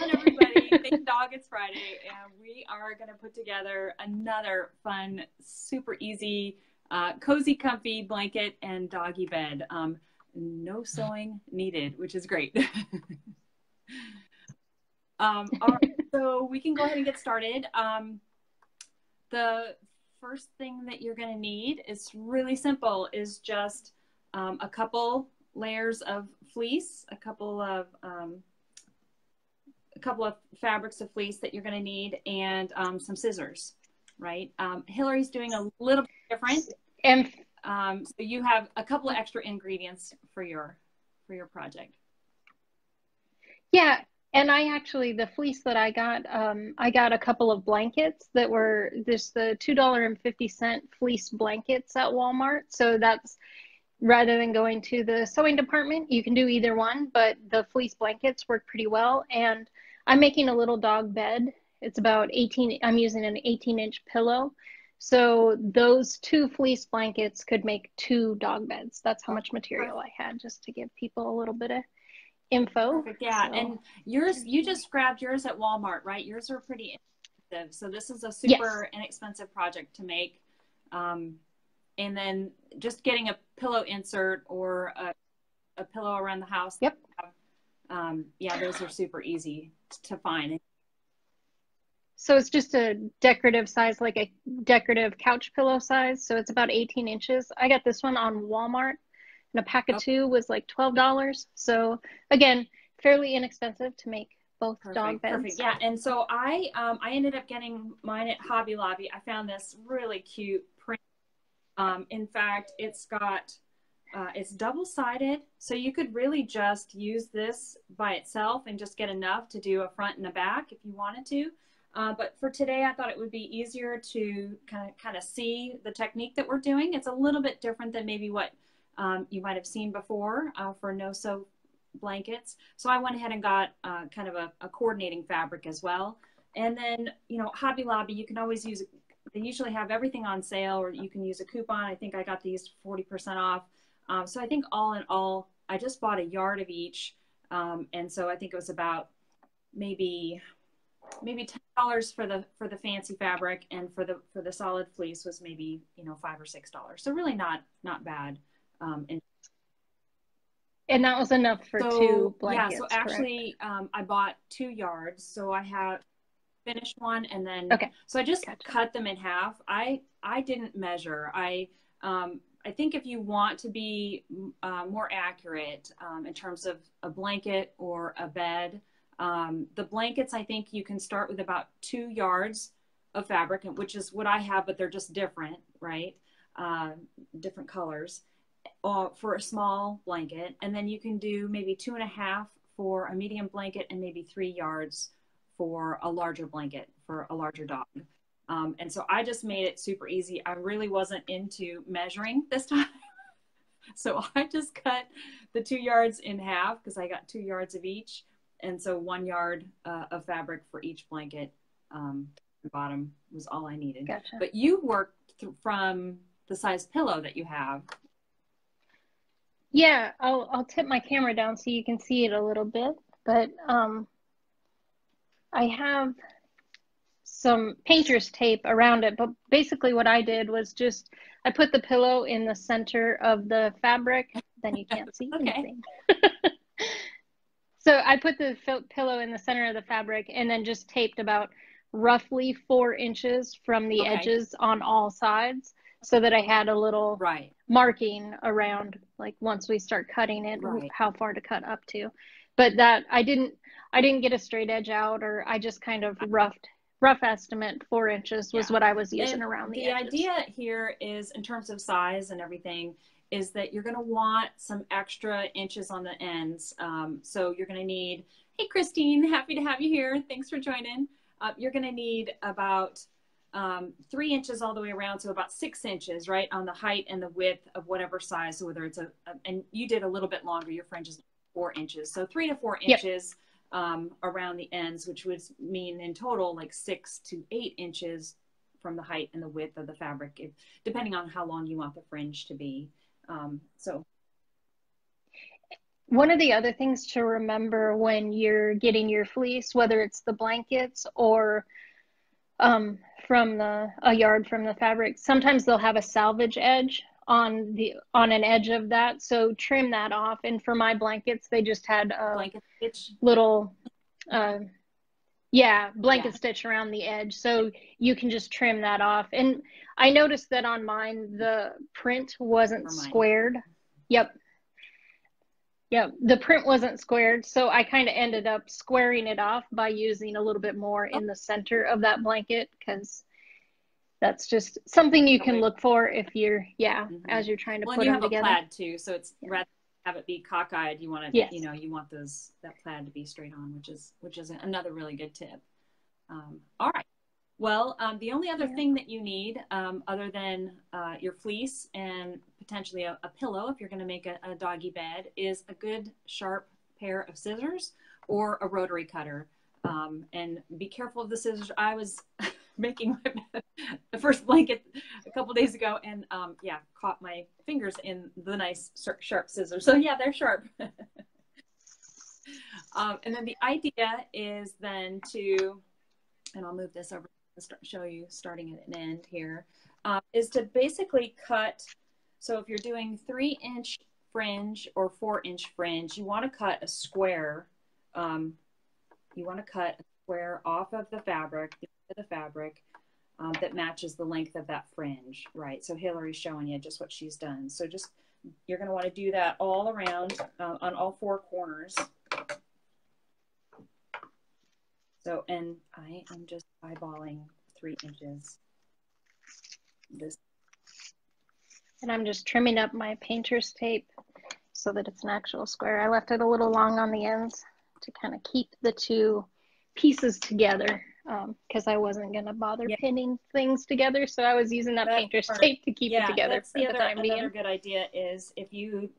on, everybody. Thank dog, it's Friday, and we are going to put together another fun, super easy, cozy, comfy blanket and doggy bed. No sewing needed, which is great. All right, so we can go ahead and get started. The first thing that you're going to need is really simple, is just a couple layers of fleece, a couple of fabrics of fleece that you're going to need, and some scissors, right? Hillary's doing a little bit different, And so you have a couple of extra ingredients for your project. yeah, and I actually, the fleece that I got a couple of blankets that were just the $2.50 fleece blankets at Walmart. So that's, rather than going to the sewing department, you can do either one, but the fleece blankets work pretty well. And I'm making a little dog bed. It's about 18, I'm using an 18-inch pillow. So those 2 fleece blankets could make 2 dog beds. That's how much material I had, just to give people a little bit of info. Perfect. Yeah. So, And yours, you just grabbed yours at Walmart, right? Yours are pretty inexpensive. So this is a super inexpensive project to make. And then just getting a pillow insert or a pillow around the house. Yep. Yeah, those are super easy to find. So it's just a decorative size, like a decorative couch pillow size. So it's about 18 inches. I got this one on Walmart, and a pack of 2 was like $12. So again, fairly inexpensive to make both dog beds. Perfect. Yeah. And so I ended up getting mine at Hobby Lobby. I found this really cute print. In fact, it's got, it's double-sided, so you could really just use this by itself and just get enough to do a front and a back if you wanted to. But for today, I thought it would be easier to kind of see the technique that we're doing. It's a little bit different than maybe what you might have seen before for no-sew blankets. So I went ahead and got kind of a coordinating fabric as well. And then, you know, Hobby Lobby, you can always use, they usually have everything on sale, or you can use a coupon. I think I got these 40% off. So I think all in all, I just bought a yard of each. And so I think it was about maybe $10 for the fancy fabric, and for the solid fleece was maybe, you know, $5 or $6. So really not bad. And that was enough for 2 blankets. Yeah, so actually I bought 2 yards. So I have finished one, and then so I just cut them in half. I didn't measure. I think if you want to be more accurate in terms of a blanket or a bed, the blankets, I think you can start with about 2 yards of fabric, which is what I have, but they're just different, right? Different colors for a small blanket. And then you can do maybe 2.5 for a medium blanket, and maybe 3 yards for a larger blanket for a larger dog. And so I just made it super easy. I really wasn't into measuring this time. So I just cut the 2 yards in half, because I got 2 yards of each. And so 1 yard of fabric for each blanket. The bottom was all I needed. Gotcha. But you worked from the size pillow that you have. Yeah, I'll tip my camera down so you can see it a little bit. But I have some painter's tape around it. But basically what I did was just, I put the pillow in the center of the fabric. Then you can't see anything. So I put the pillow in the center of the fabric, and then just taped about roughly 4 inches from the edges on all sides, so that I had a little marking around, like once we start cutting it, how far to cut up to. But that I didn't get a straight edge out, or I just kind of rough estimate 4 inches was what I was using around the edges. The idea here is, in terms of size and everything, is that you're going to want some extra inches on the ends. So you're going to need, hey, Christine, happy to have you here. Thanks for joining. You're going to need about 3 inches all the way around. So about 6 inches, right, on the height and the width of whatever size. So whether it's and you did a little bit longer, your fringe is 4 inches. So 3 to 4 inches around the ends, which would mean in total like 6 to 8 inches from the height and the width of the fabric, depending on how long you want the fringe to be. One of the other things to remember when you're getting your fleece, whether it's the blankets or from a yard from the fabric, sometimes they'll have a salvage edge on an edge of that. So trim that off. And for my blankets, they just had a Blanket stitch. little blanket stitch around the edge. So you can just trim that off. And I noticed that on mine, the print wasn't squared. Yep. The print wasn't squared. So I kind of ended up squaring it off by using a little bit more in the center of that blanket, because that's just something you can look for if you're, as you're trying to put them together. You have a plaid too. So it's rather than have it be cockeyed, you want to, you want that plaid to be straight on, which is another really good tip. All right. Well, the only other thing that you need, other than your fleece and potentially a pillow, if you're going to make a doggy bed, is a good sharp pair of scissors or a rotary cutter. And be careful of the scissors. I was making the first blanket a couple days ago, and caught my fingers in the nice sharp scissors. So yeah, they're sharp. And then the idea is then to, and I'll move this over to show you starting at an end here, is to basically cut. So if you're doing 3-inch fringe or 4-inch fringe, you want to cut a square. You want to cut a square off of the fabric, that matches the length of that fringe, right? So Hillary's showing you just what she's done. So you're going to want to do that all around on all 4 corners. So, and I am just eyeballing 3 inches. And I'm just trimming up my painter's tape so that it's an actual square. I left it a little long on the ends to kind of keep the 2 pieces together, because I wasn't going to bother pinning things together. So I was using that painter's tape to keep it together. That's the other good idea is if you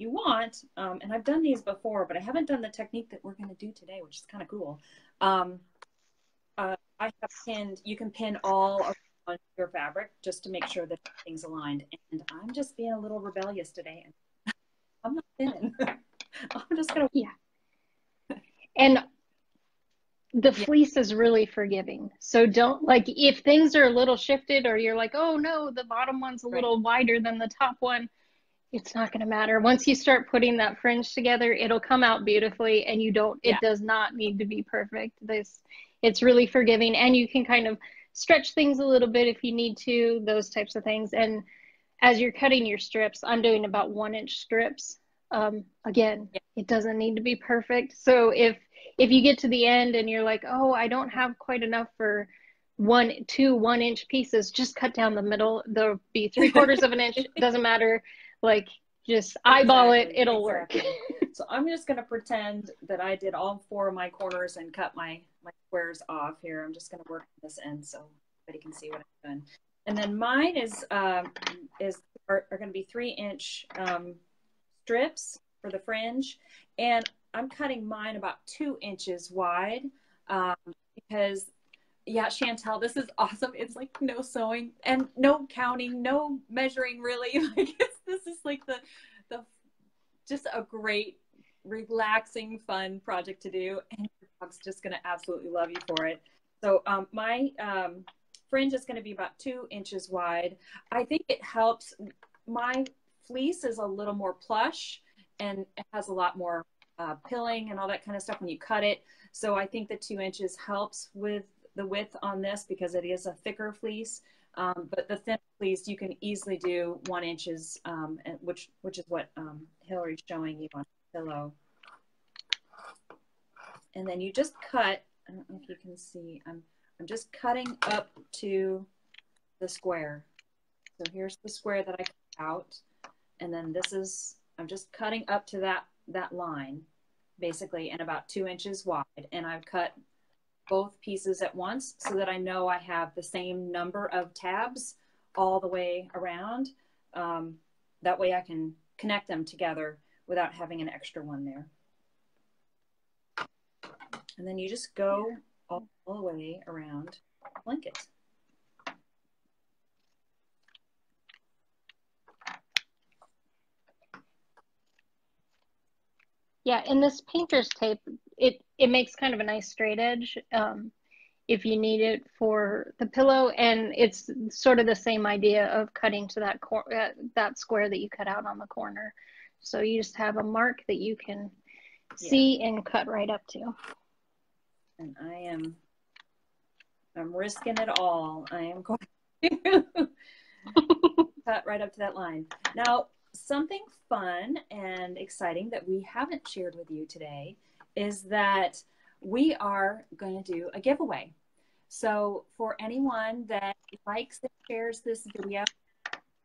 want, and I've done these before, but I haven't done the technique that we're going to do today, which is kind of cool. I have pinned, you can pin all on your fabric just to make sure that everything's aligned. And I'm just being a little rebellious today. And I'm not pinning. I'm just going to. And the fleece is really forgiving. So don't, like, if things are a little shifted or you're like, oh no, the bottom one's a little wider than the top one, it's not going to matter. Once you start putting that fringe together, it'll come out beautifully, and it does not need to be perfect. It's really forgiving, and you can kind of stretch things a little bit if you need to, those types of things. And as you're cutting your strips, I'm doing about 1-inch strips. Again, it doesn't need to be perfect. So if you get to the end and you're like, oh, I don't have quite enough for 2 1-inch pieces, just cut down the middle. There'll be 3/4 of an inch. Doesn't matter. Like, just eyeball it. It'll work. So I'm just going to pretend that I did all 4 of my corners and cut my squares off here. I'm just going to work on this end so everybody can see what I've done. And then mine are going to be 3-inch strips for the fringe, and I'm cutting mine about 2 inches wide, because Chantel, this is awesome. It's like no sewing and no counting, no measuring, really. Like this is like the just a great, relaxing, fun project to do, and your dog's just going to absolutely love you for it. So my fringe is going to be about 2 inches wide. I think it helps. My fleece is a little more plush, and it has a lot more pilling and all that kind of stuff when you cut it. So I think the 2 inches helps with the width on this because it is a thicker fleece. But the thin fleece, you can easily do 1 inches, which is what Hillary's showing you on the pillow. And then you just cut. I don't know if you can see. I'm just cutting up to the square. So here's the square that I cut out, and then I'm just cutting up to that line, basically, and about 2 inches wide. And I've cut both pieces at once so that I know I have the same number of tabs all the way around. That way I can connect them together without having an extra one there. And then you just go all the way around the blanket. Yeah, and this painter's tape, it makes kind of a nice straight edge if you need it for the pillow, and it's sort of the same idea of cutting to that square that you cut out on the corner. So you just have a mark that you can see and cut right up to. And I'm risking it all. I am going to cut right up to that line. Now, something fun and exciting that we haven't shared with you today is that we are going to do a giveaway. So for anyone that likes and shares this video,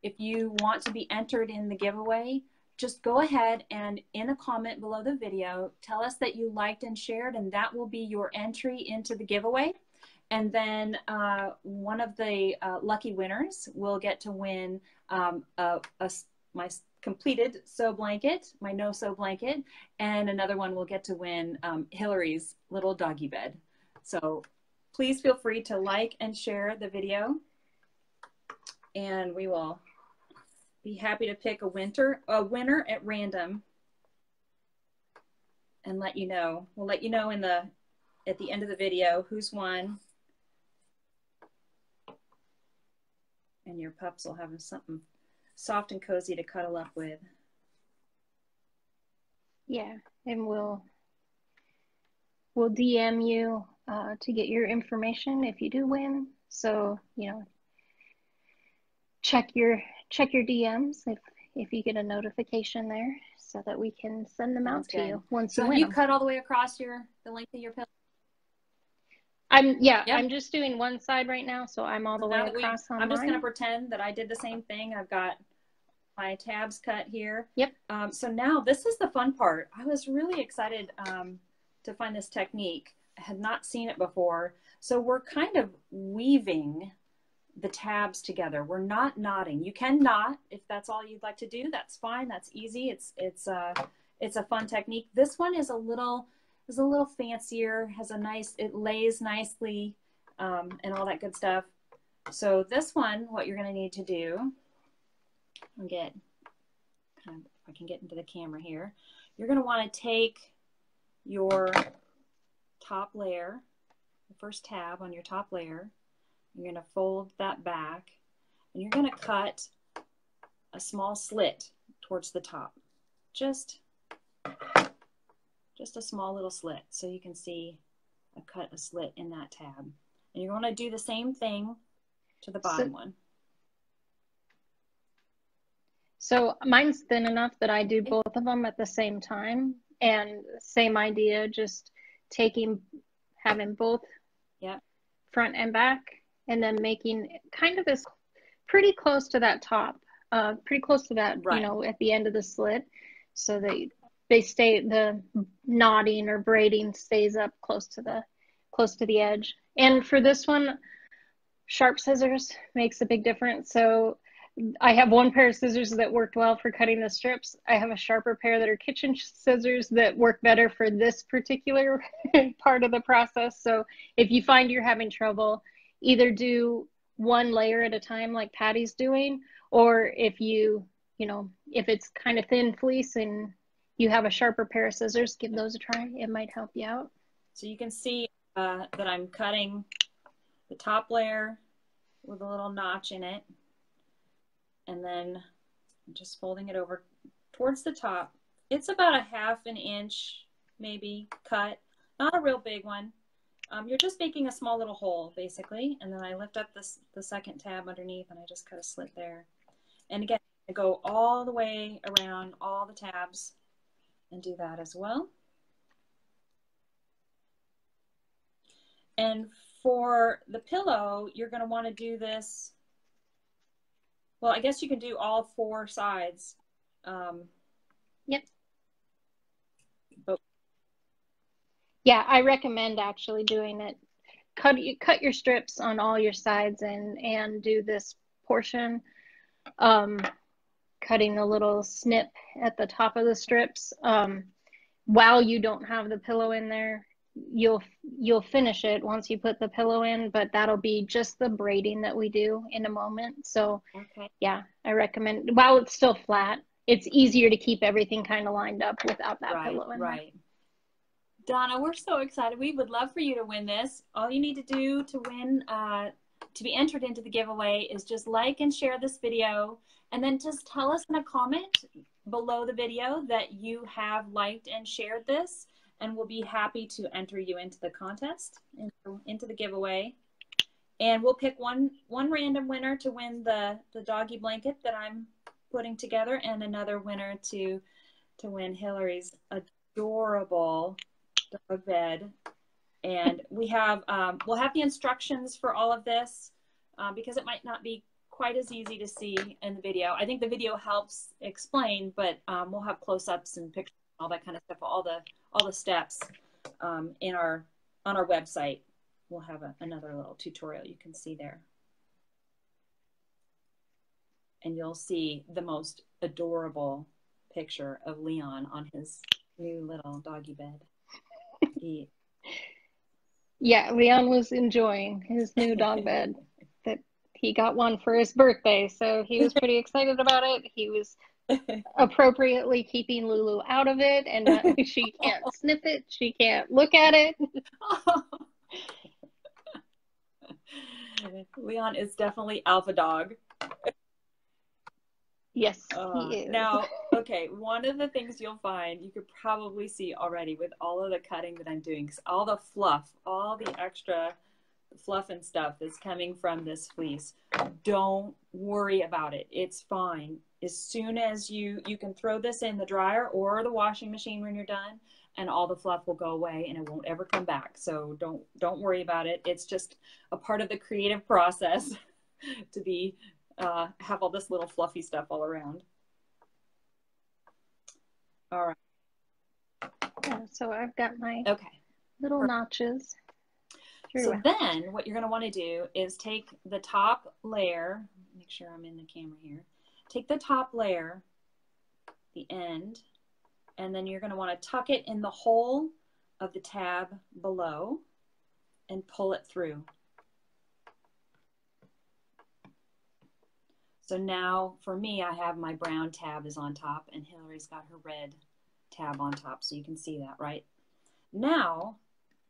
if you want to be entered in the giveaway, just go ahead and in a comment below the video, tell us that you liked and shared, and that will be your entry into the giveaway. And then one of the lucky winners will get to win my completed sew blanket, my no sew blanket, and another one will get to win Hillary's little doggy bed. So please feel free to like and share the video, and we will be happy to pick a winner at random and let you know. We'll let you know at the end of the video who's won. And your pups will have something soft and cozy to cuddle up with. Yeah, and we'll DM you to get your information if you do win. So, you know, check your DMs if you get a notification there, so that we can send them out to you once you win. So have you cut all the way across the length of your pillow? I'm just doing one side right now, so I'm all the way across on I'm just mine. going to pretend that I did the same thing. I've got my tabs cut here. Yep. So now this is the fun part. I was really excited to find this technique. I had not seen it before. So we're kind of weaving the tabs together. We're not knotting. You can knot if that's all you'd like to do. That's fine. That's easy. It's a fun technique. This one is a little fancier. It lays nicely and all that good stuff. So this one, what you're going to need to do, if I can get into the camera here, you're going to want to take your top layer, the first tab on your top layer. You're going to fold that back, and you're going to cut a small slit towards the top. Just a small little slit, so you can see I cut a slit in that tab. And you're going to do the same thing to the bottom one. So mine's thin enough that I do both of them at the same time, and same idea, just having both front and back, and then making kind of this pretty close to that top, pretty close to that, you know, at the end of the slit, so that the knotting or braiding stays up close to the edge. And for this one, sharp scissors makes a big difference. So I have one pair of scissors that worked well for cutting the strips. I have a sharper pair that are kitchen scissors that work better for this particular part of the process. So if you find you're having trouble, either do one layer at a time like Patty's doing, or if if it's kind of thin fleece and you have a sharper pair of scissors, give those a try. It might help you out. So you can see that I'm cutting the top layer with a little notch in it, and then I'm just folding it over towards the top. It's about a ½ inch maybe cut, not a real big one. You're just making a small little hole basically, and then I lift up the second tab underneath, and I just cut a slit there. And again, I go all the way around all the tabs and do that as well. And for the pillow, you're going to want to do this. Well, I guess you can do all 4 sides. Yep. But yeah, I recommend actually doing it. Cut your strips on all your sides and do this portion. Cutting a little snip at the top of the strips. While you don't have the pillow in there, you'll finish it once you put the pillow in, but that'll be just the braiding that we do in a moment. So yeah, I recommend, while it's still flat, it's easier to keep everything kind of lined up without that Right, pillow in there. right. Donna, we're so excited. We would love for you to win this. All you need to do to win, to be entered into the giveaway, is just like and share this video, and then just tell us in a comment below the video that you have liked and shared this, and we'll be happy to enter you into the contest, into the giveaway. And we'll pick one random winner to win the doggy blanket that I'm putting together, and another winner to win Hillary's adorable dog bed. And we have we'll have the instructions for all of this because it might not be quite as easy to see in the video. I think the video helps explain, but we'll have close-ups and pictures and all that kind of stuff, all the steps on our website. We'll have another little tutorial you can see there. And you'll see the most adorable picture of Leon on his new little doggy bed. Yeah, Leon was enjoying his new dog bed that he got one for his birthday, so he was pretty excited about it. He was appropriately keeping Lulu out of it, and she can't sniff it, she can't look at it. Leon is definitely alpha dog. Yes, he is. Now, okay, one of the things you'll find, you could probably see already with all of the cutting that I'm doing, all the fluff, all the extra fluff and stuff that's coming from this fleece. Don't worry about it. It's fine. As soon as you can throw this in the dryer or the washing machine when you're done, and all the fluff will go away and it won't ever come back. So don't worry about it. It's just a part of the creative process to be have all this little fluffy stuff all around. All right. Yeah, so I've got my little Perfect. Notches. So then what you're going to want to do is take the top layer, make sure I'm in the camera here. Take the top layer, the end, and then you're going to want to tuck it in the hole of the tab below and pull it through. So now for me, I have my brown tab is on top and Hillary's got her red tab on top. So you can see that, right? Now,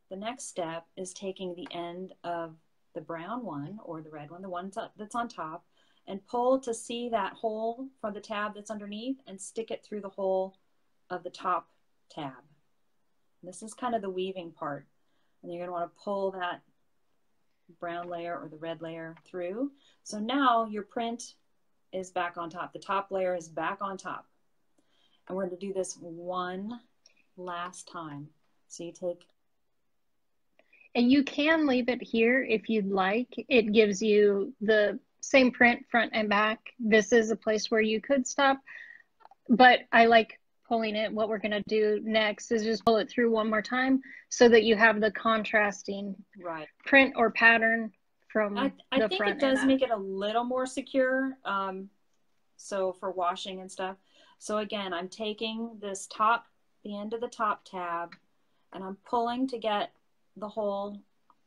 the next step is taking the end of the brown one or the red one, the one that's on top, and pull to see that hole for the tab that's underneath and stick it through the hole of the top tab. This is kind of the weaving part. And you're going to want to pull that brown layer or the red layer through. So now your print is back on top. The top layer is back on top. And we're going to do this one last time. So you take... And you can leave it here if you'd like. It gives you the same print front and back. This is a place where you could stop, but I like pulling it. What we're going to do next is just pull it through one more time so that you have the contrasting print or pattern from the front. I think it does make it a little more secure, so for washing and stuff. So again, I'm taking this top, the end of the top tab, and I'm pulling to get the hole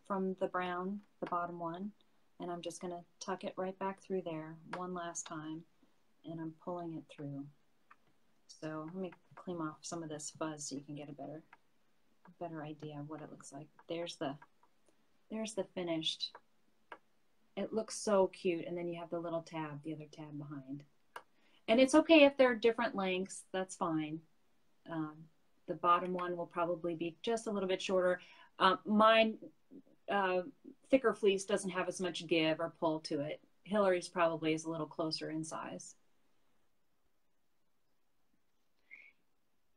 from the brown, the bottom one, and I'm just going to tuck it right back through there one last time, and I'm pulling it through. So let me clean off some of this fuzz so you can get a better idea of what it looks like. There's the finished. It looks so cute, and then you have the little tab, the other tab behind. And it's okay if they're different lengths, that's fine. The bottom one will probably be just a little bit shorter. Mine, thicker fleece doesn't have as much give or pull to it. Hillary's probably is a little closer in size.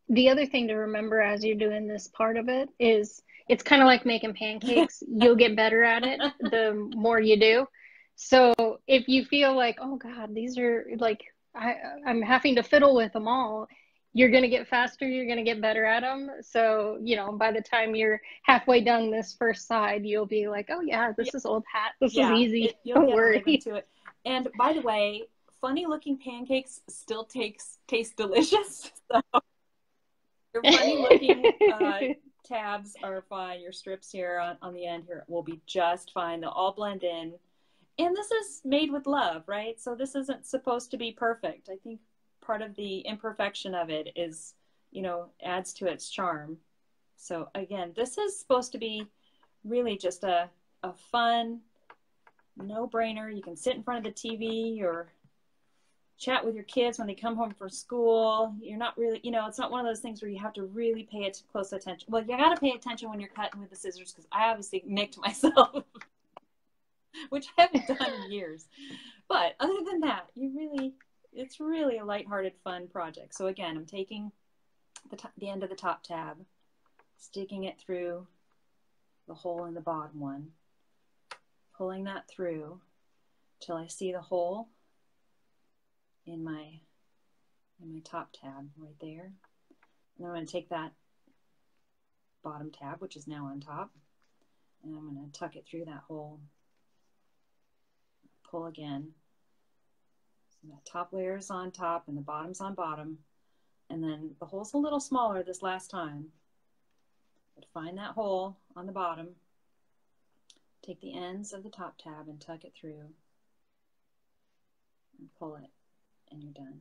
The other thing to remember as you're doing this part of it is it's kind of like making pancakes. You'll get better at it the more you do. So if you feel like, oh God, these are like, I'm having to fiddle with them all, you're going to get faster. You're going to get better at them. So, you know, by the time you're halfway done this first side, you'll be like, oh yeah, this is old hat. This is easy. Don't worry. To it. And by the way, funny looking pancakes still taste delicious. So your funny looking tabs are fine. Your strips here on the end here will be just fine. They'll all blend in. And this is made with love, right? So this isn't supposed to be perfect. I think part of the imperfection of it is, you know, adds to its charm. So again, this is supposed to be really just a fun, no-brainer. You can sit in front of the TV or chat with your kids when they come home from school. You're not really, you know, it's not one of those things where you have to really pay close attention. Well, you got to pay attention when you're cutting with the scissors, because I obviously nicked myself, which I haven't done in years. But other than that, it's really a lighthearted, fun project. So again, I'm taking the end of the top tab, sticking it through the hole in the bottom one, pulling that through till I see the hole in my top tab right there. And I'm going to take that bottom tab, which is now on top, and I'm going to tuck it through that hole, pull again. So that top layer is on top and the bottom's on bottom, and then the hole's a little smaller this last time. But find that hole on the bottom, take the ends of the top tab and tuck it through and pull it, and you're done.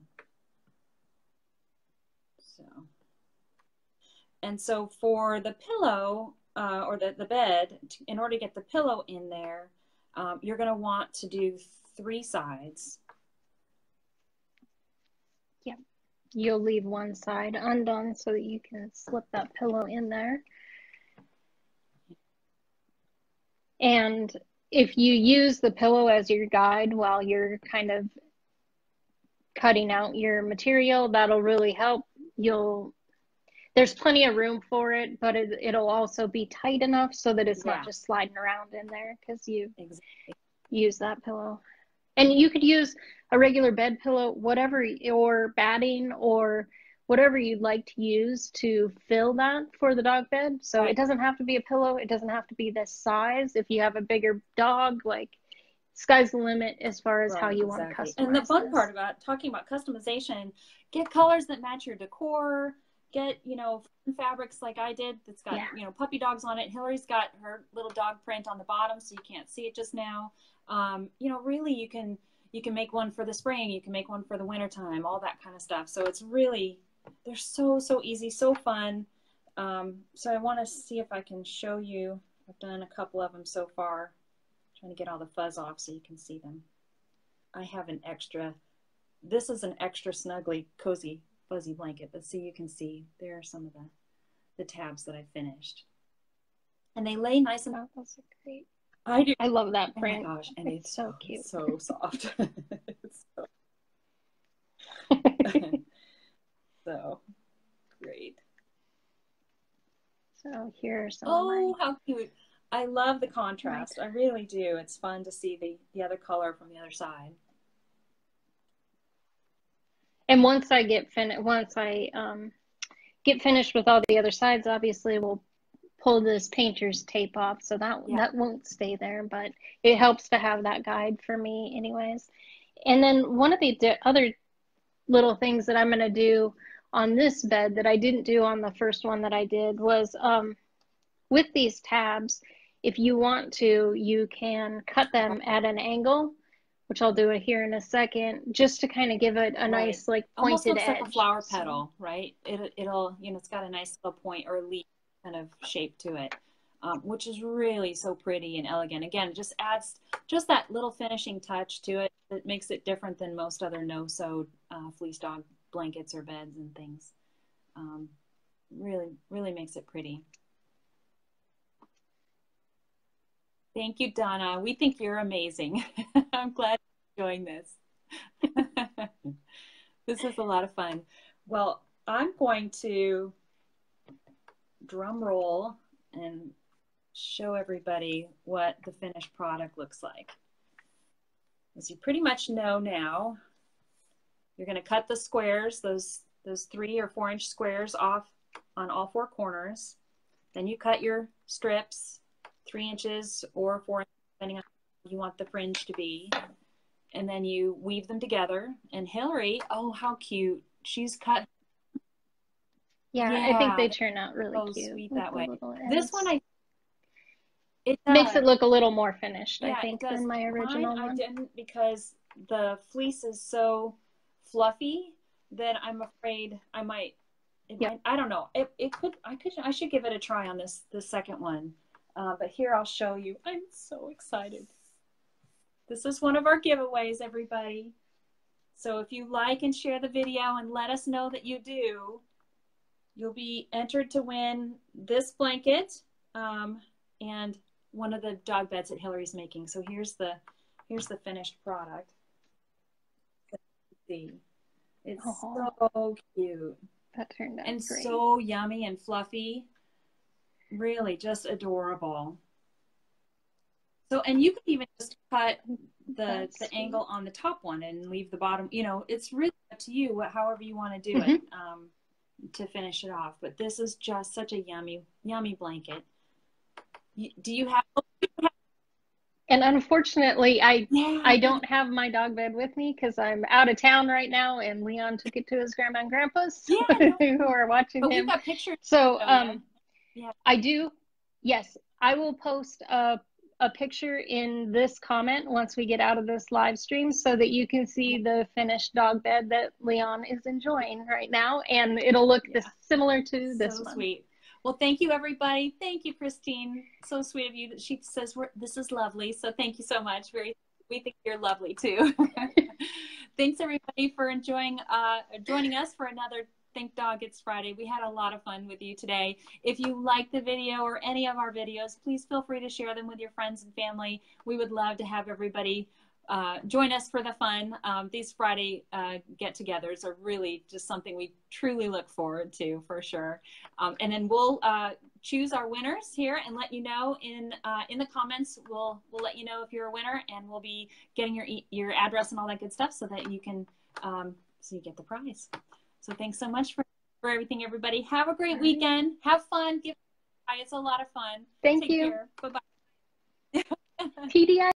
So for the pillow or the bed, in order to get the pillow in there, you're going to want to do 3 sides. Yep. You'll leave one side undone so that you can slip that pillow in there. And if you use the pillow as your guide while you're kind of cutting out your material, that'll really help. There's plenty of room for it, but it'll also be tight enough so that it's not just sliding around in there because you use that pillow. And you could use a regular bed pillow, whatever, or batting, or whatever you'd like to use to fill that for the dog bed. So it doesn't have to be a pillow. It doesn't have to be this size. If you have a bigger dog, like, sky's the limit as far as how you want to customize. And the fun part about talking about customization, get colors that match your decor, get, you know, fabrics like I did that's got, you know, puppy dogs on it. Hillary's got her little dog print on the bottom, so you can't see it just now. You know, really you can make one for the spring, you can make one for the wintertime, all that kind of stuff. So it's really, they're so easy, so fun. So I want to see if I can show you. I've done a couple of them so far. Trying to get all the fuzz off so you can see them. I have an extra, this is an extra snuggly, cozy, fuzzy blanket. Let's see, you can see there are some of the tabs that I finished. And they lay nice and Those are great. I do. I love that print. Oh my gosh, and it's so cute. So soft. It's so great. So here are some. Oh, how cute. I love the contrast. I really do. It's fun to see the other color from the other side. And once I get finished with all the other sides, obviously we'll pull this painter's tape off, so that won't stay there, but it helps to have that guide for me anyways. And then one of the other little things that I'm going to do on this bed that I didn't do on the first one that I did was with these tabs, if you want to, you can cut them at an angle, which I'll do it here in a second, just to kind of give it a nice, like, pointed almost looks edge. like a flower petal, right? It'll, you know, it's got a nice little point or leaf kind of shape to it, which is really so pretty and elegant. Again, it just adds just that little finishing touch to it that makes it different than most other no-sewed fleece dog blankets or beds and things. Really makes it pretty. Thank you, Donna. We think you're amazing. I'm glad you're enjoying this. This is a lot of fun. Well, I'm going to drum roll and show everybody what the finished product looks like. As you pretty much know now, you're going to cut the squares, those 3 or 4 inch squares off on all 4 corners. Then you cut your strips 3 inches or 4 inches, depending on how you want the fringe to be. And then you weave them together. And Hillary, oh, how cute. She's cut. Yeah, I think they turn out really cute. Sweet that way. This one, it makes it look a little more finished, yeah, I think, than my original one. I didn't, because the fleece is so fluffy that I'm afraid I might, Yep. I don't know. I should give it a try on the second one. But here I'll show you. I'm so excited. This is one of our giveaways, everybody. So if you like and share the video and let us know that you do, you'll be entered to win this blanket and one of the dog beds that Hillary's making. So here's the finished product. See, it's so cute. That turned out and great. So yummy and fluffy. Really just adorable. So, and you can even just cut the angle on the top one and leave the bottom, you know, it's really up to you, however you want to do it to finish it off. But this is just such a yummy, yummy blanket. Do you have? And unfortunately, I don't have my dog bed with me because I'm out of town right now, and Leon took it to his grandma and grandpa's who are watching him. We've got pictures. So I do. Yes, I will post a picture in this comment once we get out of this live stream so that you can see the finished dog bed that Leon is enjoying right now, and it'll look similar to this one. Sweet. Well, thank you, everybody. Thank you, Christine. So sweet of you that she says this is lovely. So thank you so much. We think you're lovely too. Thanks everybody for joining us for another Think Dog It's Friday. We had a lot of fun with you today. If you like the video or any of our videos, please feel free to share them with your friends and family. We would love to have everybody join us for the fun. These Friday get-togethers are really just something we truly look forward to, for sure. And then we'll choose our winners here and let you know in the comments. We'll let you know if you're a winner, and we'll be getting your address and all that good stuff so that you can so you get the prize. So thanks so much for everything, everybody. Have a great weekend. Have fun. It's a lot of fun. Thank you. Take care. Bye-bye. TDIF.